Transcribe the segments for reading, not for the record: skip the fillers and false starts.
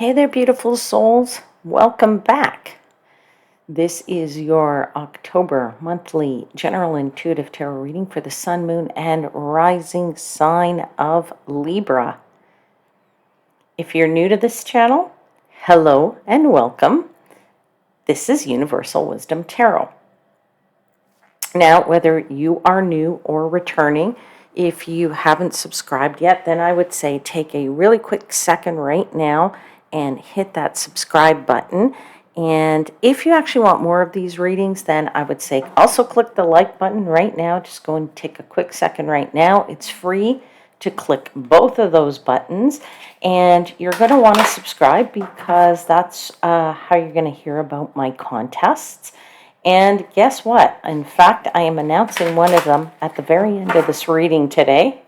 Hey there, beautiful souls. Welcome back. This is your October monthly general intuitive tarot reading for the sun, moon, and rising sign of Libra. If you're new to this channel, hello and welcome. This is Universal Wisdom Tarot. Now, whether you are new or returning, if you haven't subscribed yet, then I would say take a really quick second right now and hit that subscribe button. And if you actually want more of these readings, then I would say also click the like button right now. Just go and take a quick second right now. It's free to click both of those buttons. And you're going to want to subscribe because that's how you're going to hear about my contests. And guess what? In fact, I am announcing one of them at the very end of this reading today.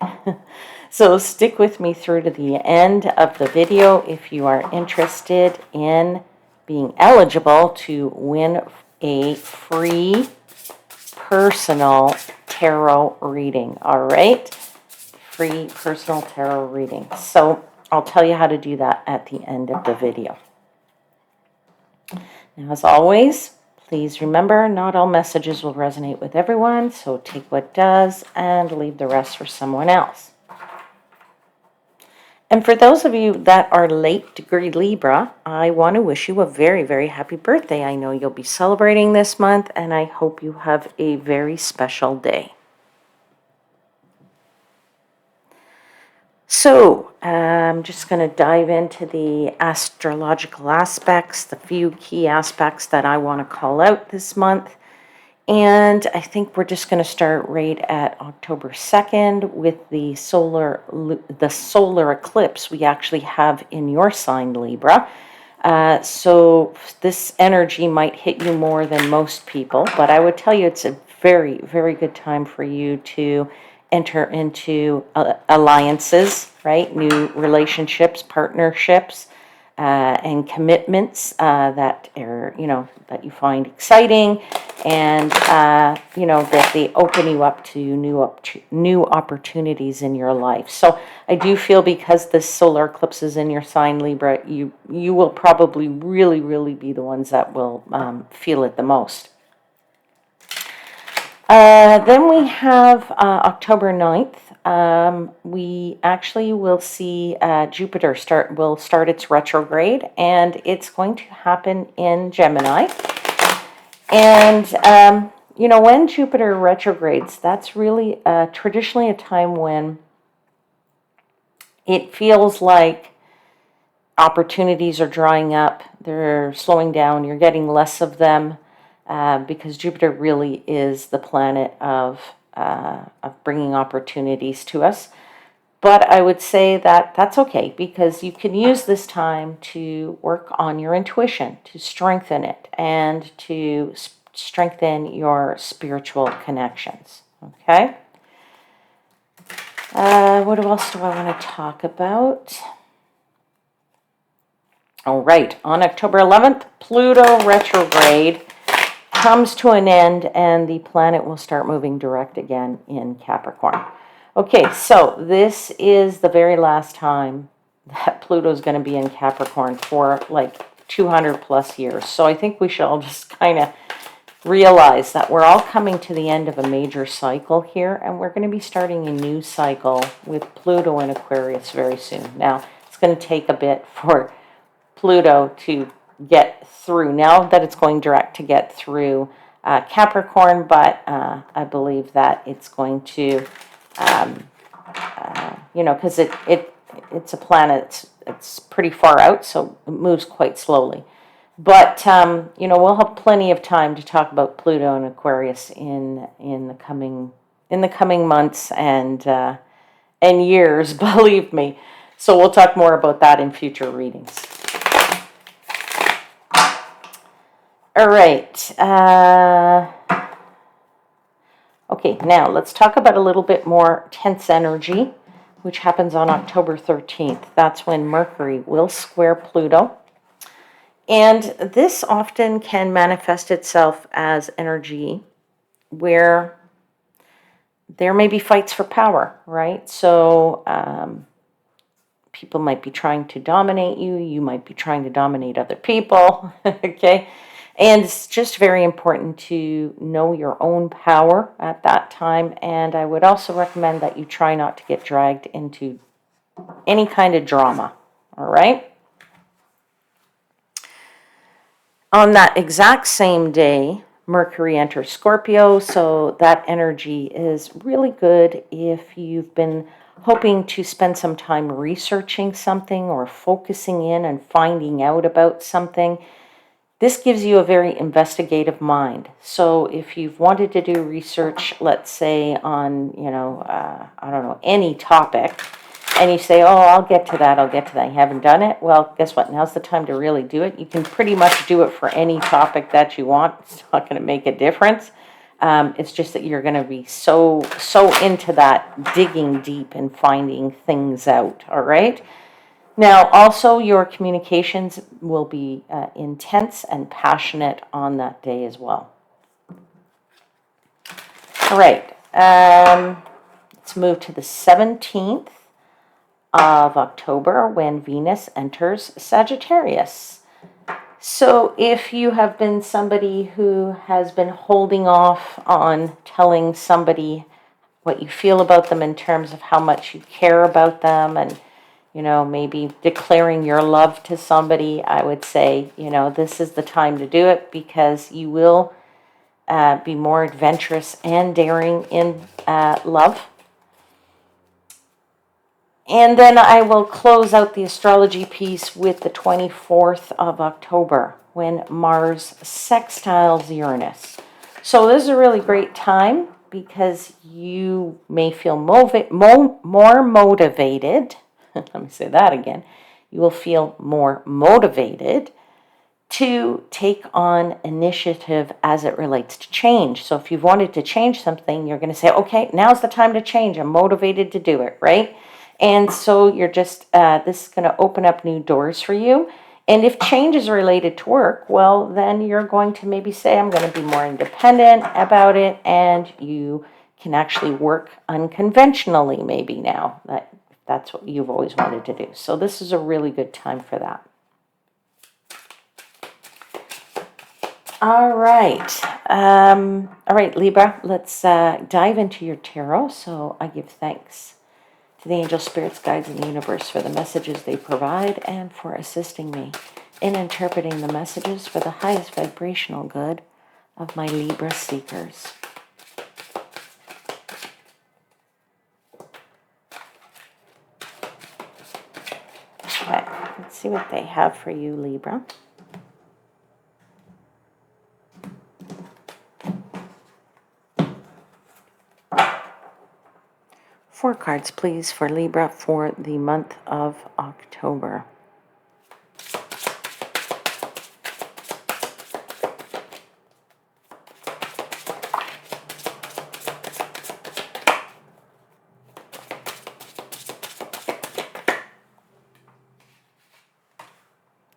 So stick with me through to the end of the video if you are interested in being eligible to win a free personal tarot reading. All right? Free personal tarot reading. So I'll tell you how to do that at the end of the video. Now, as always, please remember, not all messages will resonate with everyone, so take what does and leave the rest for someone else. And for those of you that are late degree Libra, I want to wish you a very, very happy birthday. I know you'll be celebrating this month, and I hope you have a very special day. So, I'm just going to dive into the astrological aspects, the few key aspects that I want to call out this month. And I think we're just going to start right at October 2nd with the solar eclipse we actually have in your sign, Libra. So this energy might hit you more than most people, but I would tell you it's a very, very good time for you to enter into alliances, right? New relationships, partnerships, and commitments that are, that you find exciting, and that they open you up to new opportunities in your life. So I do feel because this solar eclipse is in your sign, Libra, you will probably really be the ones that will feel it the most. Then we have October 9th. We actually will see Jupiter will start its retrograde, and it's going to happen in Gemini. And, when Jupiter retrogrades, that's really traditionally a time when it feels like opportunities are drying up, they're slowing down, you're getting less of them. Because Jupiter really is the planet of bringing opportunities to us. But I would say that that's okay, because you can use this time to work on your intuition, to strengthen it, and to strengthen your spiritual connections. Okay? What else do I want to talk about? All right, on October 11th, Pluto retrograde comes to an end, and the planet will start moving direct again in Capricorn. Okay, so this is the very last time that Pluto is going to be in Capricorn for like 200 plus years. So I think we should all just kind of realize that we're all coming to the end of a major cycle here, and we're going to be starting a new cycle with Pluto in Aquarius very soon. Now, it's going to take a bit for Pluto to get through, now that it's going direct, to get through Capricorn, but I believe that it's going to, because it's a planet, it's pretty far out, so it moves quite slowly. But we'll have plenty of time to talk about Pluto and Aquarius in the coming months and years, believe me. So we'll talk more about that in future readings. All right. Okay, now let's talk about a little bit more tense energy, which happens on October 13th. That's when Mercury will square Pluto. And this often can manifest itself as energy where there may be fights for power, right? So People might be trying to dominate you. You might be trying to dominate other people. Okay. And it's just very important to know your own power at that time. And I would also recommend that you try not to get dragged into any kind of drama. All right. On that exact same day, Mercury enters Scorpio, so that energy is really good if you've been hoping to spend some time researching something or focusing in and finding out about something. This gives you a very investigative mind. So if you've wanted to do research, let's say on, I don't know, any topic, and you say, oh, I'll get to that, you haven't done it, well, guess what? Now's the time to really do it. You can pretty much do it for any topic that you want. It's not going to make a difference. It's just that you're going to be so into that digging deep and finding things out, all right? Now, also, your communications will be intense and passionate on that day as well. All right, let's move to the 17th of October when Venus enters Sagittarius. So if you have been somebody who has been holding off on telling somebody what you feel about them in terms of how much you care about them and maybe declaring your love to somebody, I would say, this is the time to do it because you will be more adventurous and daring in love. And then I will close out the astrology piece with the 24th of October when Mars sextiles Uranus. So this is a really great time because you may feel more motivated. Let me say that again. You will feel more motivated to take on initiative as it relates to change. So if you've wanted to change something, you're going to say, okay, now's the time to change. I'm motivated to do it, right? And so you're just, this is going to open up new doors for you. And if change is related to work, well, then you're going to maybe say, I'm going to be more independent about it. And you can actually work unconventionally maybe now. That's what you've always wanted to do. So this is a really good time for that. All right. All right, Libra, let's dive into your tarot. So I give thanks to the angel spirits, guides, and the universe for the messages they provide and for assisting me in interpreting the messages for the highest vibrational good of my Libra seekers. Okay, let's see what they have for you, Libra. Four cards, please, for Libra for the month of October.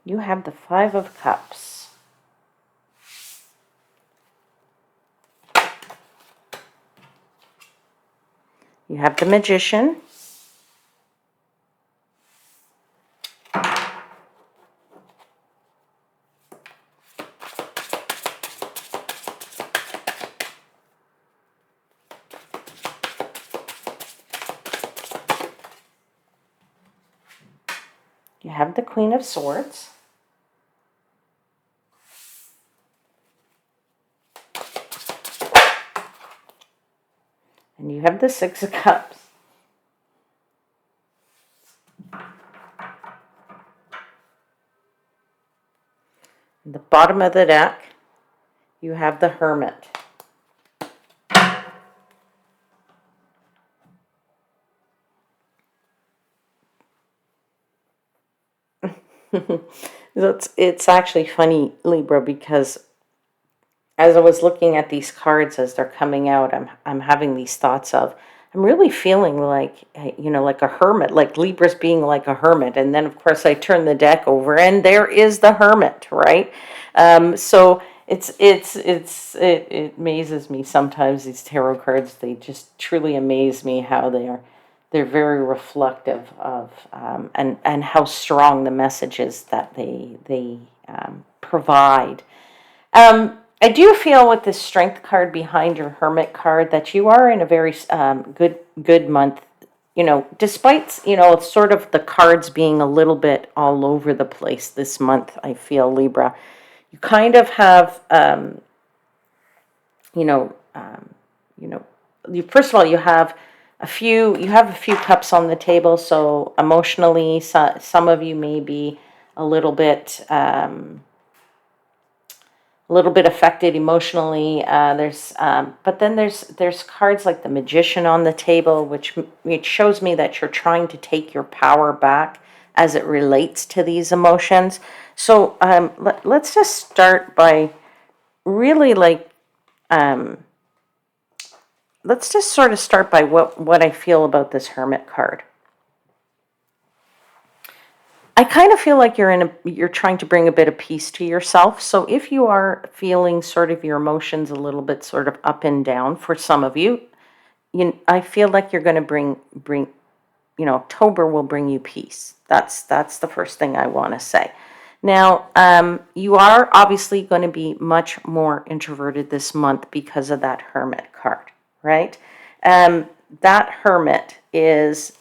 You have the Five of Cups. You have the Magician. You have the Queen of Swords. And you have the Six of Cups. At the bottom of the deck, you have the Hermit. It's actually funny, Libra, because as I was looking at these cards as they're coming out, I'm having these thoughts of, I'm really feeling like, like a hermit, like Libra's being like a hermit. And then, of course, I turn the deck over and there is the Hermit, right? So it amazes me sometimes, these tarot cards. They just truly amaze me how they're they're very reflective of and how strong the message is that they provide. I do feel with this Strength card behind your Hermit card that you are in a very good month. Despite sort of the cards being a little bit all over the place this month, I feel, Libra, you kind of have you know, you know, first of all, you have a few cups on the table. So emotionally, some of you may be a little bit, affected emotionally. But then there's cards like the Magician on the table, which shows me that you're trying to take your power back as it relates to these emotions. So let's just start by really let's just sort of start by what I feel about this Hermit card. I kind of feel like you're trying to bring a bit of peace to yourself. So if you are feeling sort of your emotions a little bit sort of up and down for some of you, I feel like you're going to bring October will bring you peace. That's the first thing I want to say. Now, you are obviously going to be much more introverted this month because of that Hermit card, right? That Hermit is,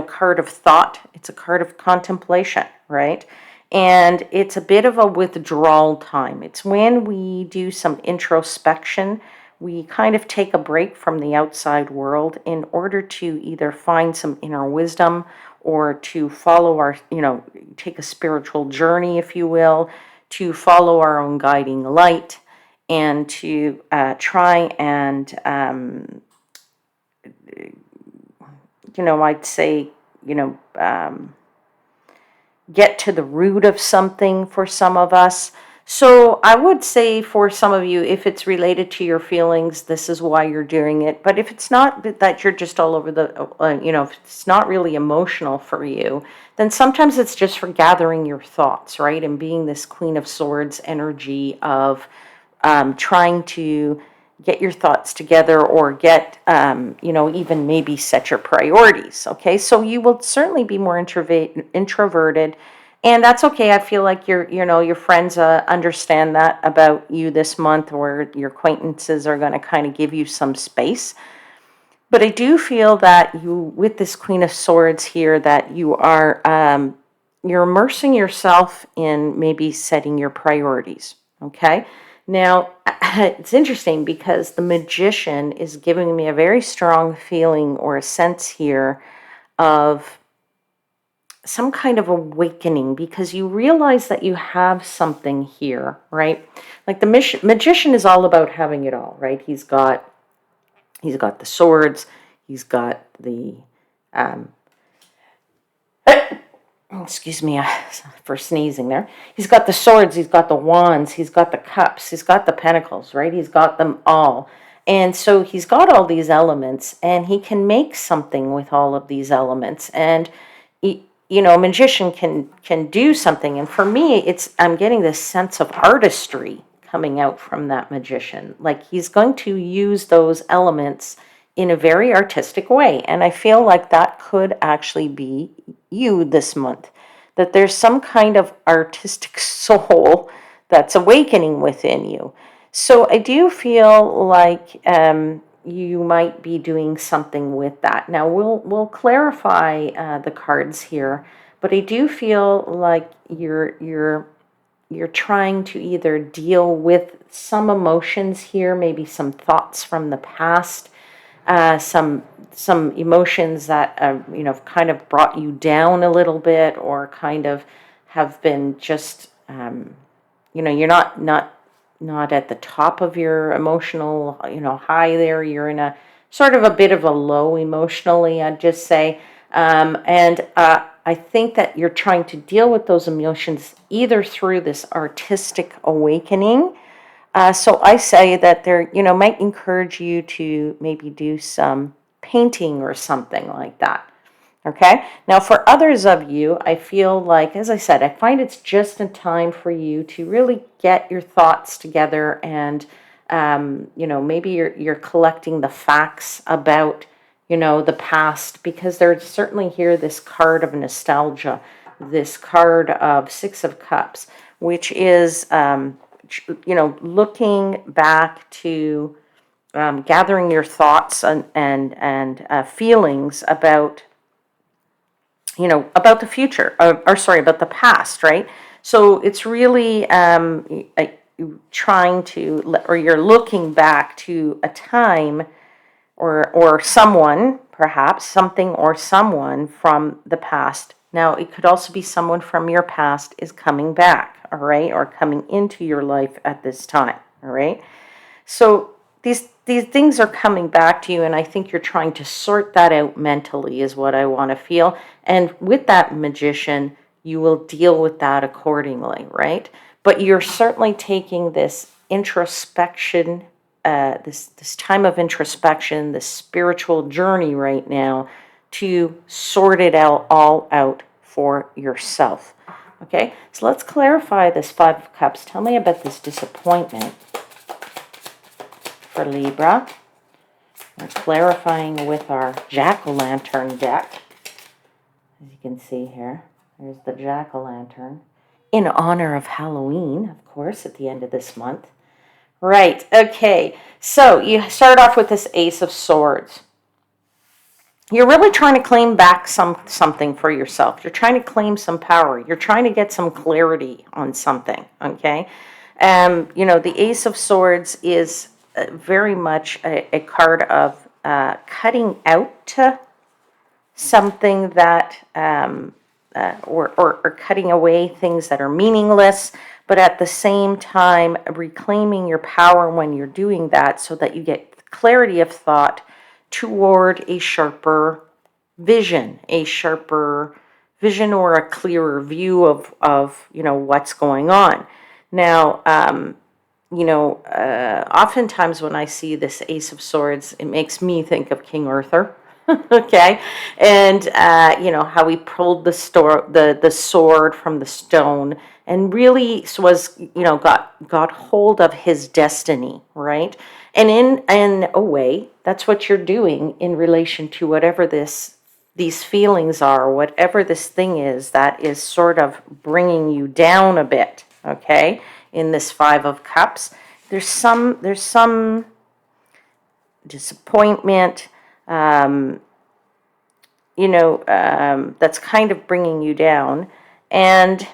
card of thought. It's a card of contemplation, right? And it's a bit of a withdrawal time. It's when we do some introspection. We kind of take a break from the outside world in order to either find some inner wisdom or to follow take a spiritual journey, if you will, to follow our own guiding light and to try and I'd say, get to the root of something for some of us. So I would say for some of you, if it's related to your feelings, this is why you're doing it. But if it's not that you're just all over if it's not really emotional for you, then sometimes it's just for gathering your thoughts, right? And being this Queen of Swords energy of trying to get your thoughts together or get, even maybe set your priorities. Okay, so you will certainly be more introverted, and that's okay. I feel like your friends understand that about you this month, or your acquaintances are going to kind of give you some space. But I do feel that with this Queen of Swords here, that you're immersing yourself in maybe setting your priorities. Okay. Now, it's interesting because the Magician is giving me a very strong feeling or a sense here of some kind of awakening, because you realize that you have something here, right? Like the Magician is all about having it all, right? He's got the swords, he's got the excuse me for sneezing there. He's got the swords, he's got the wands, he's got the cups, he's got the pentacles, right? He's got them all. And so he's got all these elements, and he can make something with all of these elements. And a magician can do something. And for me, I'm getting this sense of artistry coming out from that magician. Like he's going to use those elements in a very artistic way. And I feel like that could actually be you this month, that there's some kind of artistic soul that's awakening within you. So I do feel like you might be doing something with that. Now we'll clarify the cards here, but I do feel like you're trying to either deal with some emotions here, maybe some thoughts from the past, some emotions that kind of brought you down a little bit, or kind of have been just you're not at the top of your emotional high there. You're in a sort of a bit of a low emotionally, I'd just say. And I think that you're trying to deal with those emotions either through this artistic awakening. So I say that there, might encourage you to maybe do some painting or something like that. Okay. Now, for others of you, I feel like, as I said, I find it's just a time for you to really get your thoughts together, and maybe you're collecting the facts about you know, the past, because there's certainly here this card of nostalgia, this card of Six of Cups, which is, you know, looking back to gathering your thoughts and feelings about, you know, about the future, or sorry, about the past, right? So it's really trying to, or you're looking back to a time or someone, perhaps something or someone from the past. Now, it could also be someone from your past is coming back, all right, or coming into your life at this time, all right? So these things are coming back to you, and I think you're trying to sort that out mentally is what I want to feel. And with that Magician, you will deal with that accordingly, right? But you're certainly taking this introspection, this time of introspection, this spiritual journey right now to sort it out all out for yourself. Okay, so let's clarify this Five of Cups. Tell me about this disappointment for Libra. We're clarifying with our Jack-o'-lantern deck. As you can see here, there's the Jack-o'-lantern. In honor of Halloween, of course, at the end of this month. Right, okay. So you start off with this Ace of Swords. You're really trying to claim back something for yourself. You're trying to claim some power. You're trying to get some clarity on something, okay? You know, the Ace of Swords is very much a card of cutting out something that, or cutting away things that are meaningless, but at the same time reclaiming your power when you're doing that so that you get clarity of thought toward a sharper vision, or a clearer view of you know, what's going on. Now, you know, oftentimes when I see this Ace of Swords, it makes me think of King Arthur. Okay, and you know how he pulled the sword from the stone, and really was, you know, got hold of his destiny, right? And in a way, that's what you're doing in relation to whatever these feelings are, whatever this thing is that is sort of bringing you down a bit. Okay, in this Five of Cups, there's some disappointment, you know, that's kind of bringing you down. And,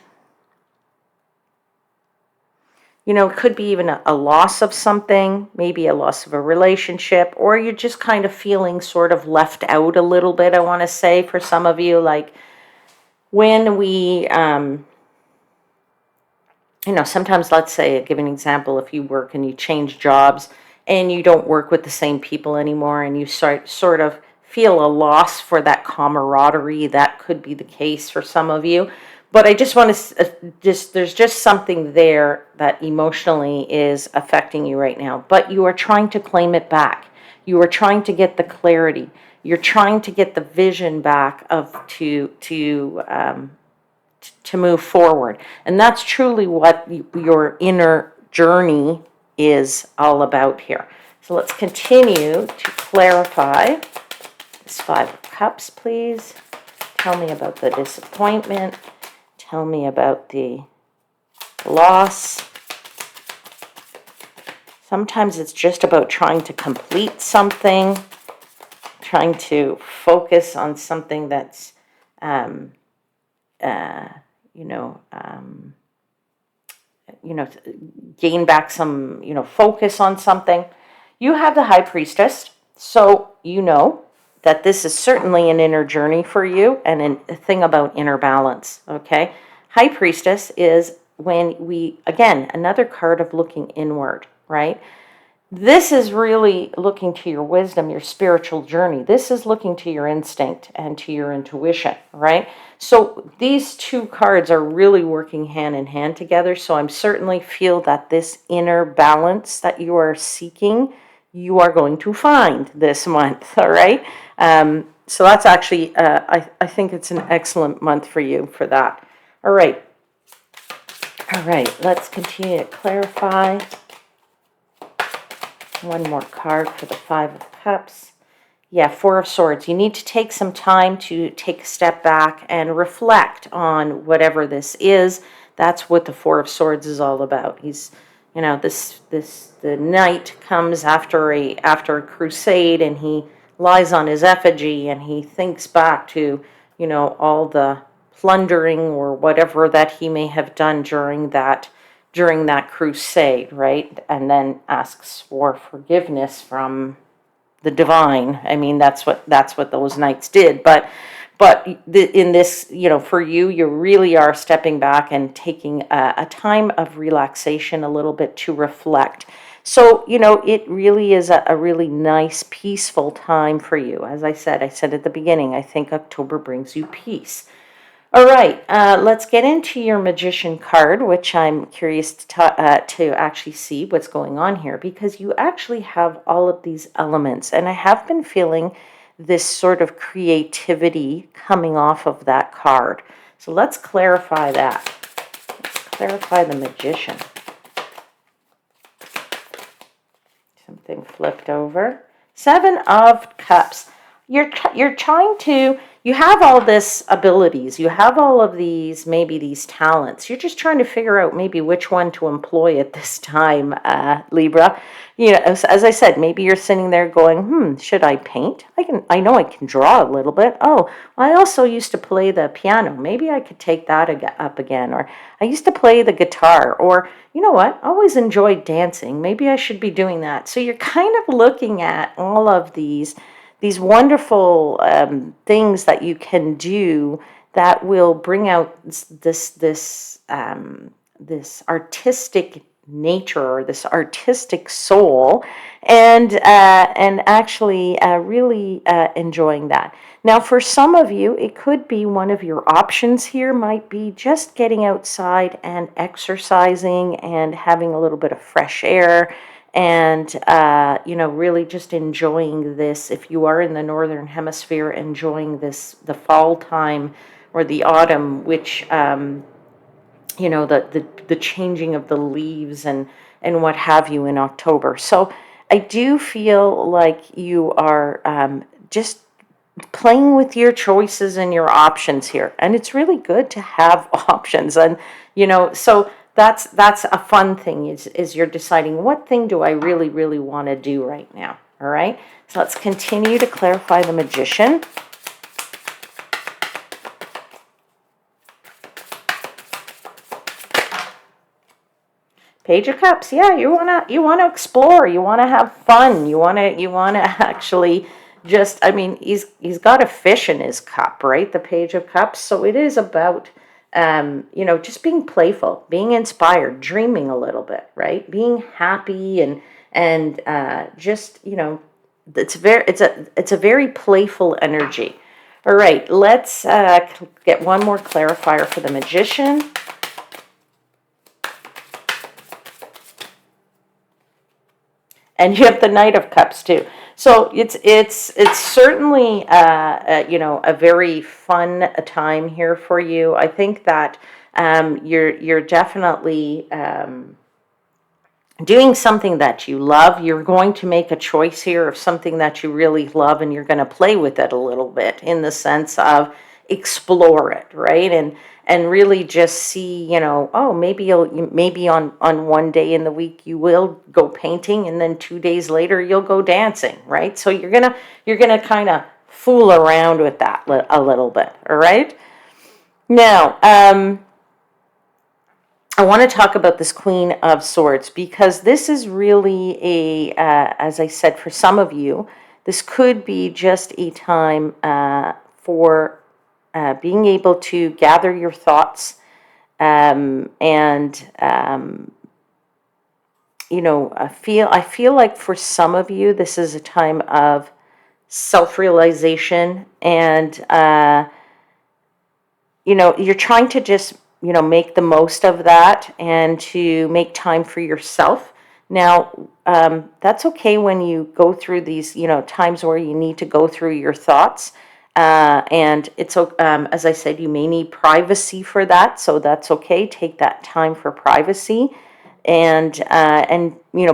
you know, it could be even a loss of something, maybe a loss of a relationship, or you're just kind of feeling sort of left out a little bit, I want to say, for some of you. Like when we, you know, sometimes, let's say, give an example, if you work and you change jobs and you don't work with the same people anymore and you sort of feel a loss for that camaraderie. That could be the case for some of you. But I just want to, there's just something there that emotionally is affecting you right now. But you are trying to claim it back. You are trying to get the clarity. You're trying to get the vision back to move forward. And that's truly what your inner journey is all about here. So let's continue to clarify this Five of Cups, please. Tell me about the disappointment. Tell me about the loss. Sometimes it's just about trying to complete something, trying to focus on something that's you know, gain back some, you know, focus on something. You have the High Priestess, so you know that this is certainly an inner journey for you and a thing about inner balance, okay? High Priestess is when we, again, another card of looking inward, right? This is really looking to your wisdom, your spiritual journey. This is looking to your instinct and to your intuition, right? So these two cards are really working hand in hand together. So I'm certainly feel that this inner balance that you are seeking, you are going to find this month, all right? So that's actually, I think it's an excellent month for you for that. All right. All right, let's continue to clarify. One more card for the Five of Cups. Yeah, Four of Swords. You need to take some time to take a step back and reflect on whatever this is. That's what the Four of Swords is all about. The knight comes after a crusade, and he lies on his effigy, and he thinks back to, all the plundering or whatever that he may have done during that crusade, right? And then asks for forgiveness from the divine. I mean, that's what those knights did. In this, for you, you really are stepping back and taking a time of relaxation, a little bit to reflect. So, it really is a really nice, peaceful time for you. As I said at the beginning, I think October brings you peace. All right, let's get into your Magician card, which I'm curious to actually see what's going on here, because you actually have all of these elements, and I have been feeling this sort of creativity coming off of that card. So let's clarify that. Let's clarify the Magician. Something flipped over. Seven of Cups. You're trying to, you have all this abilities, you have all of maybe these talents. You're just trying to figure out maybe which one to employ at this time, Libra. As I said, maybe you're sitting there going, should I paint? I know I can draw a little bit. Oh, I also used to play the piano. Maybe I could take that up again. Or I used to play the guitar. Or, you know what? I always enjoyed dancing. Maybe I should be doing that. So you're kind of looking at all of these wonderful things that you can do that will bring out this artistic nature, or this artistic soul, and actually really enjoying that. Now, for some of you, it could be one of your options here might be just getting outside and exercising and having a little bit of fresh air, and really just enjoying this. If you are in the northern hemisphere, enjoying the fall time or the autumn, which the changing of the leaves and what have you in October. So I do feel like you are just playing with your choices and your options here, and it's really good to have options. And so that's a fun thing, is you're deciding, what thing do I really want to do right now? All right, so let's continue to clarify the Magician. Page of Cups. Yeah, you wanna explore. You wanna have fun. You wanna actually just. I mean, he's got a fish in his cup, right? The Page of Cups. So it is about just being playful, being inspired, dreaming a little bit, right? Being happy and just it's a very playful energy. All right, let's get one more clarifier for the Magician. And you have the Knight of Cups too. So it's certainly a very fun time here for you. I think that you're definitely doing something that you love. You're going to make a choice here of something that you really love, and you're going to play with it a little bit, in the sense of explore it, right? And really just see, maybe on one day in the week you will go painting, and then 2 days later you'll go dancing, right? So you're gonna kind of fool around with that a little bit. All right. Now, I want to talk about this Queen of Swords, because this is really as I said, for some of you, this could be just a time for being able to gather your thoughts, and I feel like for some of you, this is a time of self-realization, and you're trying to just make the most of that, and to make time for yourself. Now, that's okay when you go through these times where you need to go through your thoughts, and it's as I said, you may need privacy for that, so that's okay. Take that time for privacy, and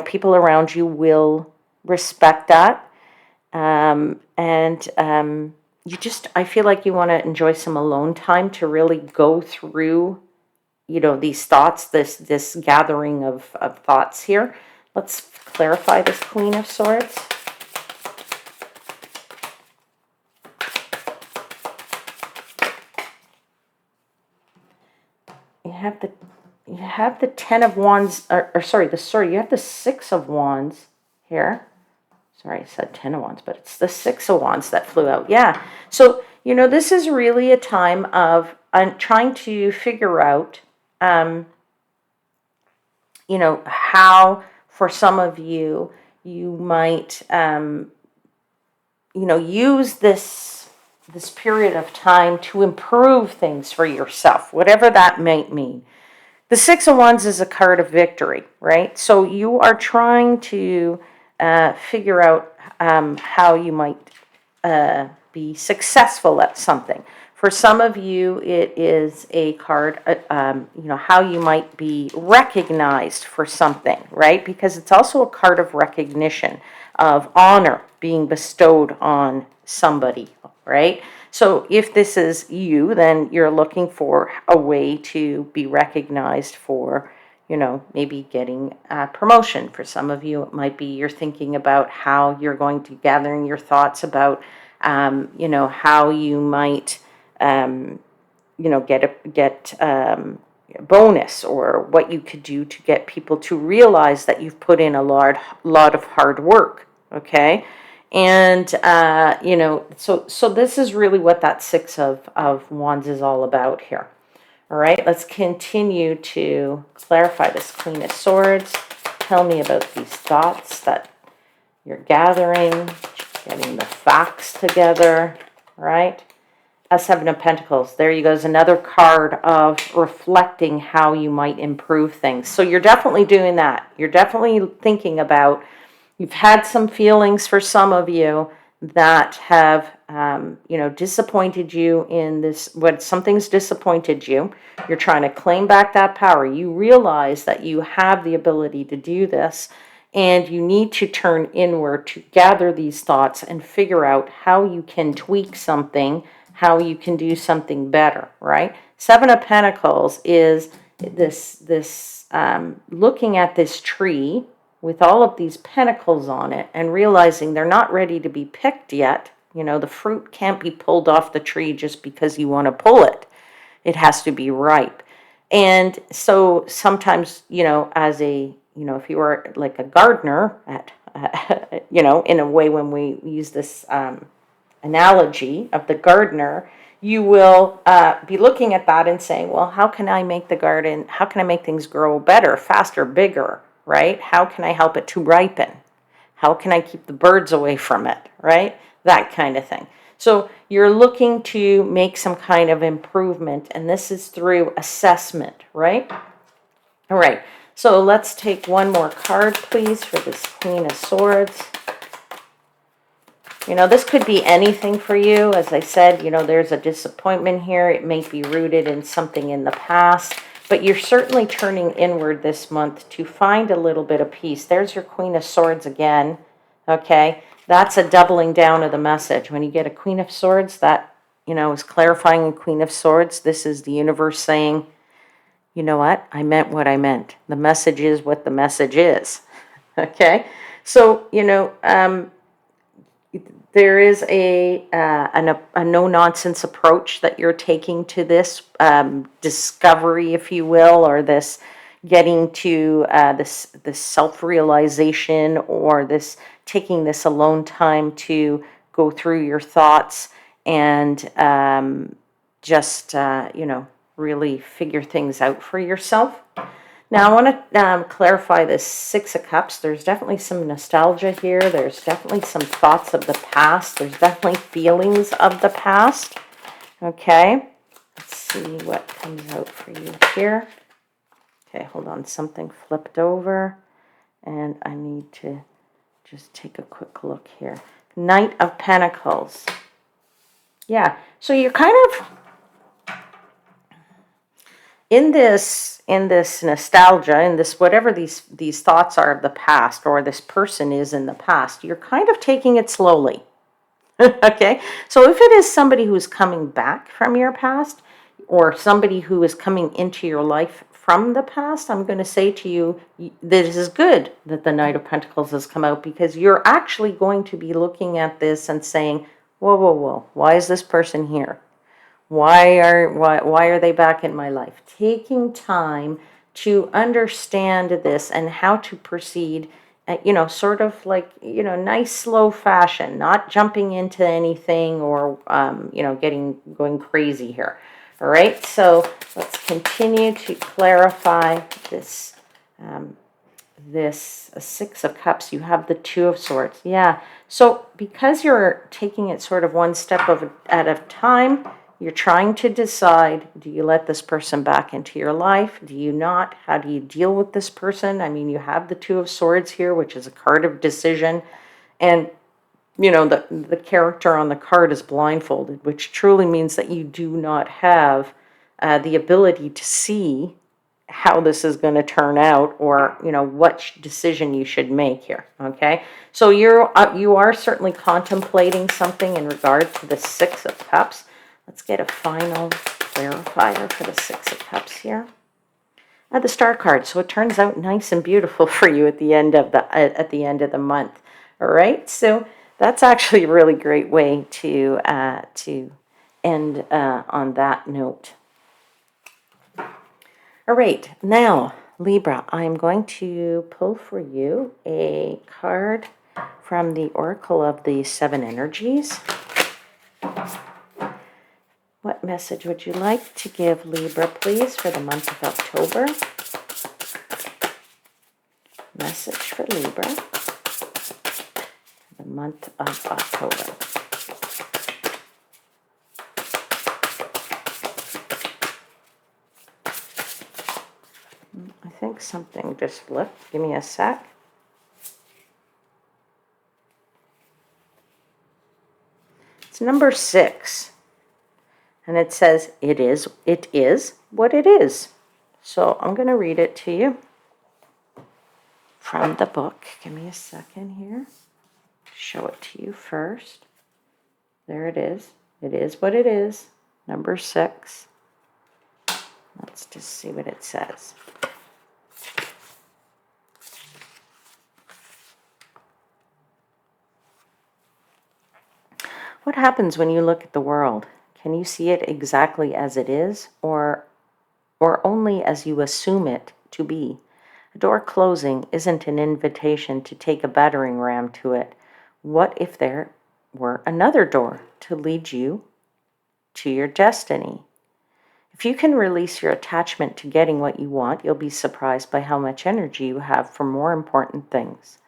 people around you will respect that. I feel like you want to enjoy some alone time to really go through, these thoughts, this gathering of thoughts here. Let's clarify this Queen of Swords. You have the Ten of Wands, you have the Six of Wands here. Sorry, I said Ten of Wands, but it's the Six of Wands that flew out. Yeah. So, this is really a time of trying to figure out, how for some of you, you might, use this period of time to improve things for yourself, whatever that might mean. The Six of Wands is a card of victory, right? So you are trying to figure out how you might be successful at something. For some of you, it is a card, how you might be recognized for something, right? Because it's also a card of recognition, of honor being bestowed on somebody, right? So if this is you, then you're looking for a way to be recognized for, maybe getting a promotion. For some of you, it might be you're thinking about how you're going to gathering your thoughts about, how you might, get a bonus, or what you could do to get people to realize that you've put in a lot of hard work. Okay. And, so this is really what that Six of Wands is all about here. All right, let's continue to clarify this Queen of Swords. Tell me about these thoughts that you're gathering, getting the facts together, right? Seven of Pentacles. There you go. Is another card of reflecting how you might improve things. So you're definitely doing that. You're definitely thinking about, you've had some feelings for some of you that have, disappointed you in this, when something's disappointed you, you're trying to claim back that power. You realize that you have the ability to do this, and you need to turn inward to gather these thoughts and figure out how you can tweak something, how you can do something better, right? Seven of Pentacles is this looking at this tree with all of these pentacles on it and realizing they're not ready to be picked yet. The fruit can't be pulled off the tree just because you want to pull it. It has to be ripe. And so sometimes, as a, if you were like a gardener at, in a way, when we use this analogy of the gardener, you will be looking at that and saying, well, how can I make the garden, how can I make things grow better, faster, bigger, right? How can I help it to ripen? How can I keep the birds away from it, right? That kind of thing. So you're looking to make some kind of improvement, and this is through assessment, right? All right, so let's take one more card, please, for this Queen of Swords. This could be anything for you. As I said, there's a disappointment here. It may be rooted in something in the past, but you're certainly turning inward this month to find a little bit of peace. There's your Queen of Swords again, okay? That's a doubling down of the message. When you get a Queen of Swords, that, is clarifying a Queen of Swords. This is the universe saying, you know what? I meant what I meant. The message is what the message is, okay? So, there is a no-nonsense approach that you're taking to this discovery, if you will, or this getting to this self-realization, or this taking this alone time to go through your thoughts and just, really figure things out for yourself. Now, I want to clarify this Six of Cups. There's definitely some nostalgia here. There's definitely some thoughts of the past. There's definitely feelings of the past. Okay, let's see what comes out for you here. Okay, hold on. Something flipped over, and I need to just take a quick look here. Knight of Pentacles. Yeah, so you're kind of... in this nostalgia, in this whatever these thoughts are of the past, or this person is in the past, you're kind of taking it slowly. Okay, so if it is somebody who's coming back from your past, or somebody who is coming into your life from the past, I'm going to say to you, this is good that the Knight of Pentacles has come out, because you're actually going to be looking at this and saying, whoa, whoa, whoa, why is this person here? Why are they back in my life? Taking time to understand this and how to proceed, sort of like, nice slow fashion, not jumping into anything, or going crazy here. All right, so let's continue to clarify this. This Six of Cups, you have the Two of Swords. Yeah, so because you're taking it sort of one step at a time, you're trying to decide, do you let this person back into your life? Do you not? How do you deal with this person? I mean, you have the Two of Swords here, which is a card of decision. And, the character on the card is blindfolded, which truly means that you do not have the ability to see how this is going to turn out, or what decision you should make here. Okay, so you are certainly contemplating something in regard to the Six of Cups. Let's get a final clarifier for the Six of Cups here. The Star card, so it turns out nice and beautiful for you at the end of the month. All right, so that's actually a really great way to end on that note. All right, now, Libra, I'm going to pull for you a card from the Oracle of the Seven Energies. What message would you like to give Libra, please, for the month of October? Message for Libra, the month of October. I think something just flipped. Give me a sec. It's number 6. And it says, it is what it is. So I'm going to read it to you from the book. Give me a second here. Show it to you first. There it is. It is what it is. Number 6. Let's just see what it says. What happens when you look at the world? Can you see it exactly as it is, or only as you assume it to be? A door closing isn't an invitation to take a battering ram to it. What if there were another door to lead you to your destiny? If you can release your attachment to getting what you want, you'll be surprised by how much energy you have for more important things.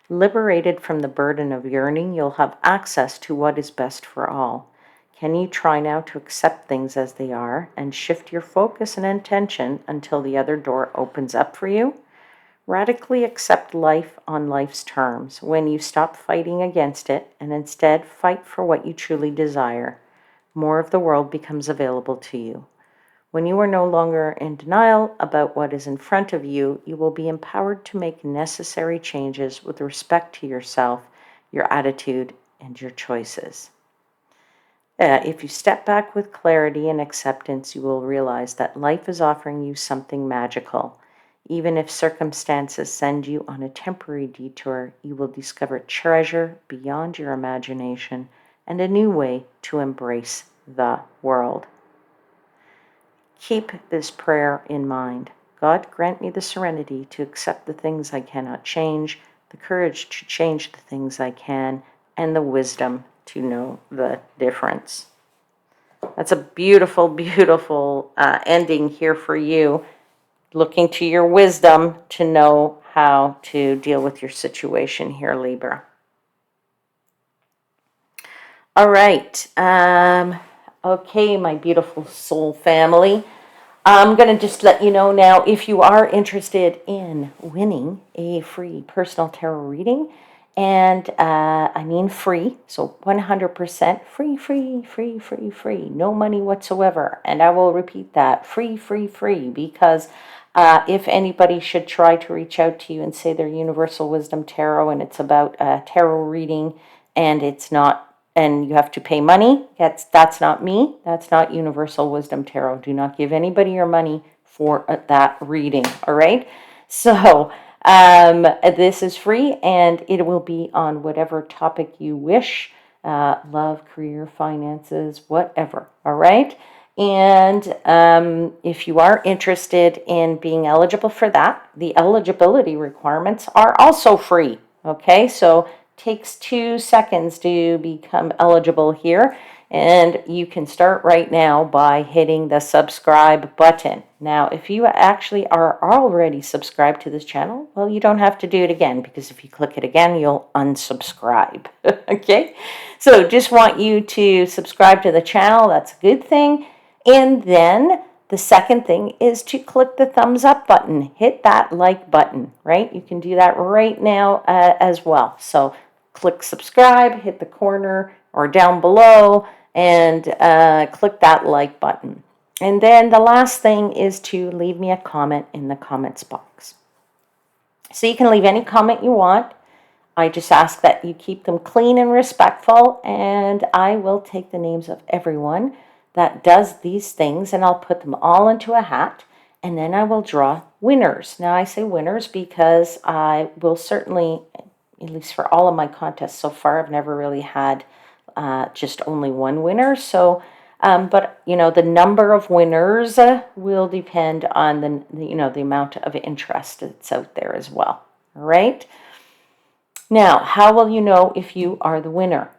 Liberated from the burden of yearning, you'll have access to what is best for all. Can you try now to accept things as they are and shift your focus and intention until the other door opens up for you? Radically accept life on life's terms when you stop fighting against it and instead fight for what you truly desire. More of the world becomes available to you. When you are no longer in denial about what is in front of you, you will be empowered to make necessary changes with respect to yourself, your attitude, and your choices. If you step back with clarity and acceptance, you will realize that life is offering you something magical. Even if circumstances send you on a temporary detour, you will discover treasure beyond your imagination and a new way to embrace the world. Keep this prayer in mind. God, grant me the serenity to accept the things I cannot change, the courage to change the things I can, and the wisdom to know the difference. That's a beautiful, beautiful ending here for you. Looking to your wisdom to know how to deal with your situation here, Libra. All right. Okay, my beautiful soul family. I'm going to just let you know now, if you are interested in winning a free personal tarot reading And I mean free, so 100% free, free, free, free, free, no money whatsoever. And I will repeat that, free, free, free, because if anybody should try to reach out to you and say they're Universal Wisdom Tarot and it's about tarot reading and it's not, and you have to pay money, that's not me, that's not Universal Wisdom Tarot. Do not give anybody your money for that reading, all right? So this is free and it will be on whatever topic you wish, love, career, finances, whatever, all right? And if you are interested in being eligible for that, the eligibility requirements are also free, okay? So takes 2 seconds to become eligible here. And you can start right now by hitting the subscribe button. Now, if you actually are already subscribed to this channel, well, you don't have to do it again, because if you click it again, you'll unsubscribe. Okay? So just want you to subscribe to the channel. That's a good thing. And then the second thing is to click the thumbs up button. Hit that like button, right? You can do that right now as well. So click subscribe, hit the corner or down below, and click that like button. And then the last thing is to leave me a comment in the comments box. So you can leave any comment you want. I just ask that you keep them clean and respectful, and I will take the names of everyone that does these things and I'll put them all into a hat, and then I will draw winners. Now I say winners because I will certainly, at least for all of my contests so far, I've never really had just only one winner. So, but you know, the number of winners will depend on the amount of interest that's out there as well. All right. Now, how will you know if you are the winner?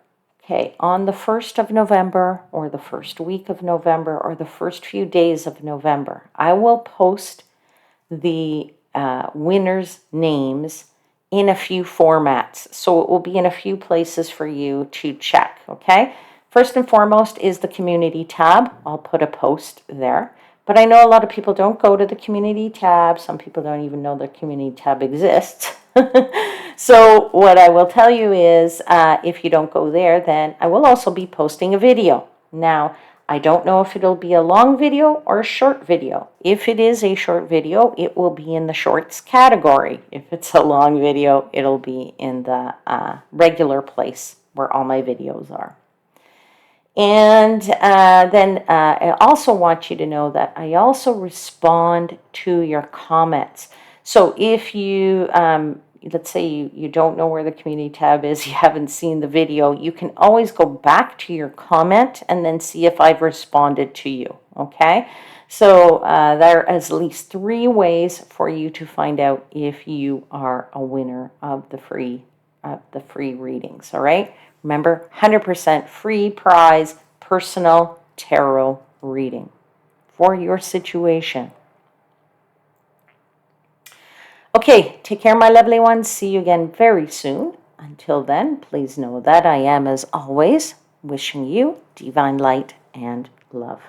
Okay, on the 1st of November or the first week of November or the first few days of November, I will post the winners' names in a few formats. So it will be in a few places for you to check, okay? First and foremost is the community tab. I'll put a post there. But I know a lot of people don't go to the community tab. Some people don't even know the community tab exists. So what I will tell you is if you don't go there, then I will also be posting a video. Now, I don't know if it'll be a long video or a short video. If it is a short video, it will be in the shorts category. If it's a long video, it'll be in the regular place where all my videos are. And then I also want you to know that I also respond to your comments. So if you, let's say you don't know where the community tab is, you haven't seen the video, you can always go back to your comment and then see if I've responded to you, okay? So there are at least 3 ways for you to find out if you are a winner of the free readings, all right? Remember, 100% free prize personal tarot reading for your situation. Okay, take care, my lovely ones. See you again very soon. Until then, please know that I am, as always, wishing you divine light and love.